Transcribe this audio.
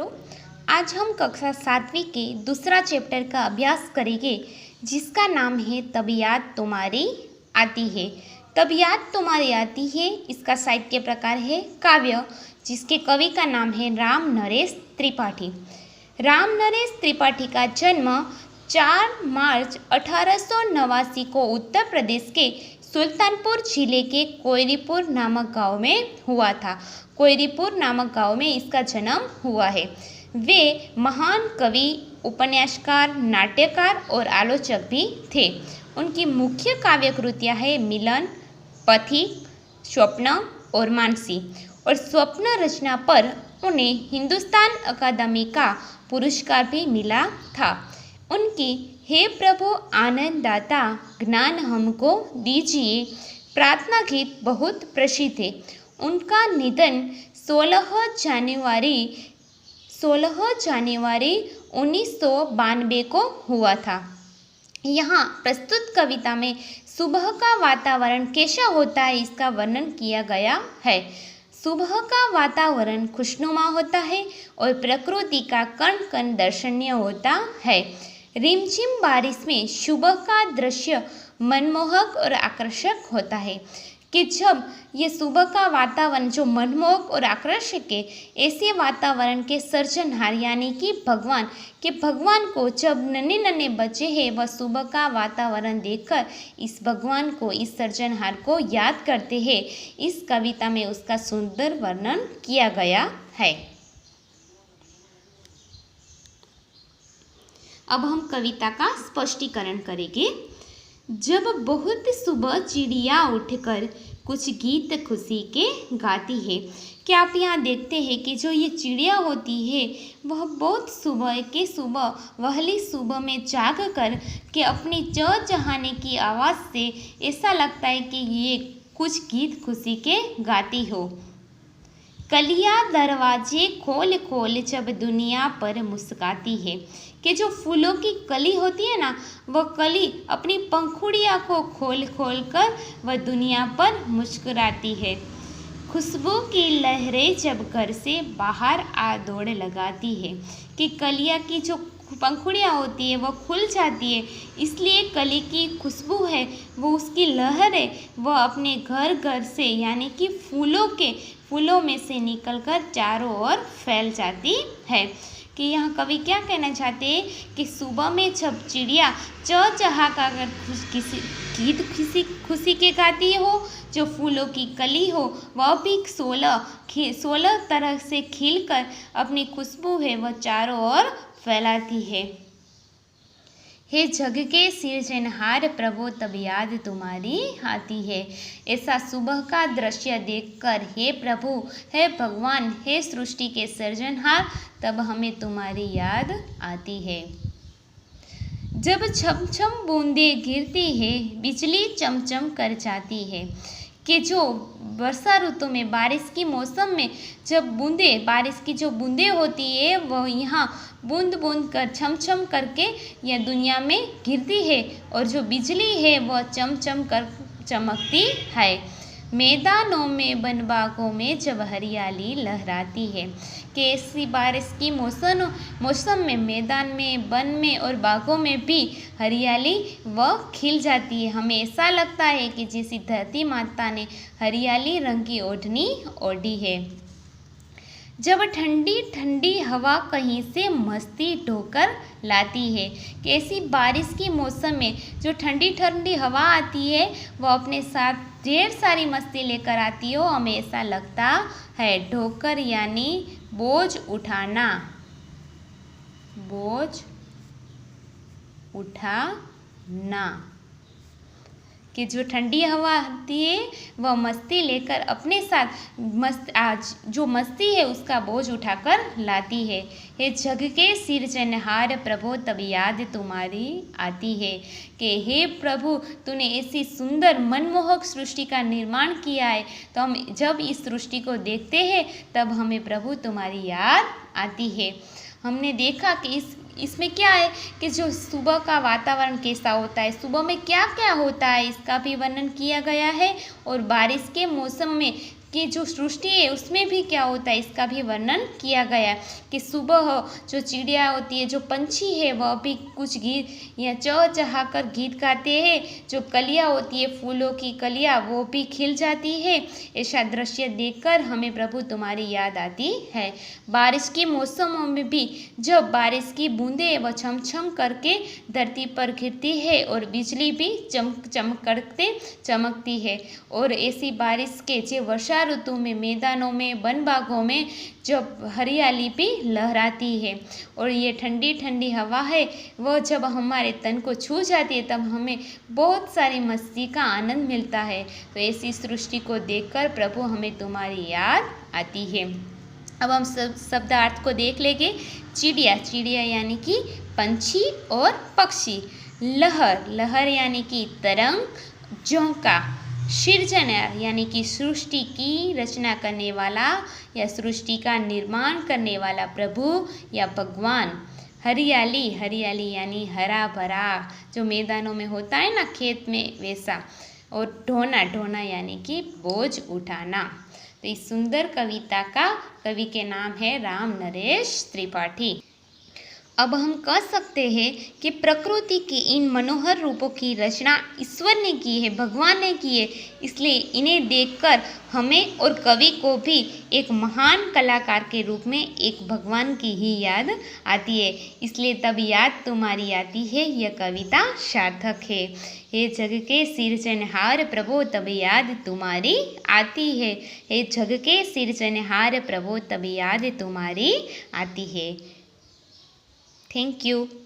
छात्रों, आज हम कक्षा 7वीं के दूसरा चैप्टर का अभ्यास करेंगे जिसका नाम है तब याद तुम्हारी आती है। तब याद तुम्हारी आती है इसका साहित्य प्रकार है काव्य, जिसके कवि का नाम है राम नरेश त्रिपाठी। राम नरेश त्रिपाठी का जन्म 4 मार्च 1889 को उत्तर प्रदेश के सुल्तानपुर जिले के कोयरीपुर नामक गांव में हुआ था। कोयरीपुर नामक गांव में इसका जन्म हुआ है। वे महान कवि, उपन्यासकार, नाट्यकार और आलोचक भी थे। उनकी मुख्य काव्य कृतियाँ हैं मिलन, पथिक, स्वप्न और मानसी। और स्वप्न रचना पर उन्हें हिंदुस्तान अकादमी का पुरस्कार भी मिला था। उनकी हे प्रभु आनंद दाता ज्ञान हमको दीजिए प्रार्थना गीत बहुत प्रसिद्ध है। उनका निधन 16 जनवरी 1992 को हुआ था। यहाँ प्रस्तुत कविता में सुबह का वातावरण कैसा होता है इसका वर्णन किया गया है। सुबह का वातावरण खुशनुमा होता है और प्रकृति का कण कण दर्शनीय होता है। रिमझिम बारिश में सुबह का दृश्य मनमोहक और आकर्षक होता है। कि जब ये सुबह का वातावरण जो मनमोहक और आकर्षक है, ऐसे वातावरण के सर्जनहार यानी कि भगवान को जब नन्हे नन्हे बच्चे हैं वह सुबह का वातावरण देखकर इस भगवान को, इस सर्जनहार को याद करते हैं। इस कविता में उसका सुंदर वर्णन किया गया है। अब हम कविता का स्पष्टीकरण करेंगे। जब बहुत सुबह चिड़िया उठकर कुछ गीत खुशी के गाती है। क्या आप यहाँ देखते हैं कि जो ये चिड़िया होती है वह बहुत सुबह वहली सुबह में जाग कर के अपनी चहचहाने की आवाज़ से ऐसा लगता है कि ये कुछ गीत खुशी के गाती हो। कलियाँ दरवाजे खोल खोल जब दुनिया पर मुस्काती है। कि जो फूलों की कली होती है ना, वह कली अपनी पंखुड़ियाँ को खोल खोल कर वह दुनिया पर मुस्कुराती है। खुशबू की लहरें जब घर से बाहर आ दौड़ लगाती है। कि कलियाँ की जो पंखुड़ियाँ होती है वह खुल जाती है, इसलिए कली की खुशबू है वो उसकी लहर है वह अपने घर घर से यानी कि फूलों में से निकलकर चारों ओर फैल जाती है। कि यहाँ कवि क्या कहना चाहते हैं कि सुबह में जब चिड़िया चहचहा कर गीत खुशी के गाती हो, जो फूलों की कली हो वह भी 16 तरह से खिलकर अपनी खुशबू है वह चारों ओर फैलाती है। हे जग के सिरजनहार प्रभु तब याद तुम्हारी आती है। ऐसा सुबह का दृश्य देखकर हे प्रभु, हे भगवान, हे सृष्टि के सृजनहार तब हमें तुम्हारी याद आती है। जब छम छम बूंदें गिरती है बिजली चमचम कर जाती है। कि जो वर्षा ऋतु में बारिश की मौसम में जब बारिश की जो बूंदें होती है वह यहाँ बूंद बूंद कर छम छम करके यह दुनिया में गिरती है और जो बिजली है वह चम चम कर चमकती है। मैदानों में बनबागों में जब हरियाली लहराती है। कि ऐसी बारिश की मौसम में मैदान में, वन में और बागों में भी हरियाली वह खिल जाती है। हमें ऐसा लगता है कि जैसी धरती माता ने हरियाली रंग की ओढ़नी ओढ़ी है। जब ठंडी ठंडी हवा कहीं से मस्ती ढोकर लाती है। कि ऐसी बारिश की मौसम में जो ठंडी ठंडी हवा आती है वह अपने साथ ढेर सारी मस्ती लेकर आती हो। हमें ऐसा लगता है ढोकर यानी बोझ उठाना, बोझ उठाना। कि जो ठंडी हवा आती है वह मस्ती लेकर अपने साथ जो मस्ती है उसका बोझ उठाकर लाती है। हे जग के सिरजनहार प्रभु तब याद तुम्हारी आती है। कि हे प्रभु, तूने ऐसी सुंदर मनमोहक सृष्टि का निर्माण किया है, तो हम जब इस सृष्टि को देखते हैं तब हमें प्रभु तुम्हारी याद आती है। हमने देखा कि इसमें क्या है कि जो सुबह का वातावरण कैसा होता है, सुबह में क्या क्या होता है इसका भी वर्णन किया गया है। और बारिश के मौसम में कि जो सृष्टि है उसमें भी क्या होता है इसका भी वर्णन किया गया कि सुबह जो चिड़िया होती है, जो पंछी है, वह भी कुछ गीत या चहचहा कर गीत गाते हैं। जो कलियाँ होती है, फूलों की कलियाँ, वो भी खिल जाती है। ऐसा दृश्य देखकर हमें प्रभु तुम्हारी याद आती है। बारिश के मौसमों में भी जब बारिश की बूंदें वह छम करके धरती पर गिरती है और बिजली भी चमक करके चमकती है, और ऐसी बारिश के जो वर्षा ऋतु में मैदानों में, वन बागों में जब हरियाली भी लहराती है, और ये ठंडी ठंडी हवा है वह जब हमारे तन को छू जाती है तब हमें बहुत सारी मस्ती का आनंद मिलता है। तो ऐसी सृष्टि को देखकर प्रभु हमें तुम्हारी याद आती है। अब हम शब्दार्थ को देख लेंगे। चिड़िया, चिड़िया यानी कि पंछी और पक्षी। लहर, लहर यानी कि तरंग, झोंका। सृजनहार यानी कि सृष्टि की रचना करने वाला या सृष्टि का निर्माण करने वाला प्रभु या भगवान। हरियाली, हरियाली यानी हरा भरा, जो मैदानों में होता है ना, खेत में, वैसा। और ढोना, ढोना यानी कि बोझ उठाना। तो इस सुंदर कविता का कवि के नाम है राम नरेश त्रिपाठी। अब हम कह सकते हैं कि प्रकृति के इन मनोहर रूपों की रचना ईश्वर ने की है, भगवान ने की है, इसलिए इन्हें देखकर हमें और कवि को भी एक महान कलाकार के रूप में एक भगवान की ही याद आती है। इसलिए तब याद तुम्हारी आती है, यह कविता सार्थक है। हे जग के सिरजनहार प्रभु तब याद तुम्हारी आती है। हे जग के सिरजनहार प्रभु तब याद तुम्हारी आती है। Thank you.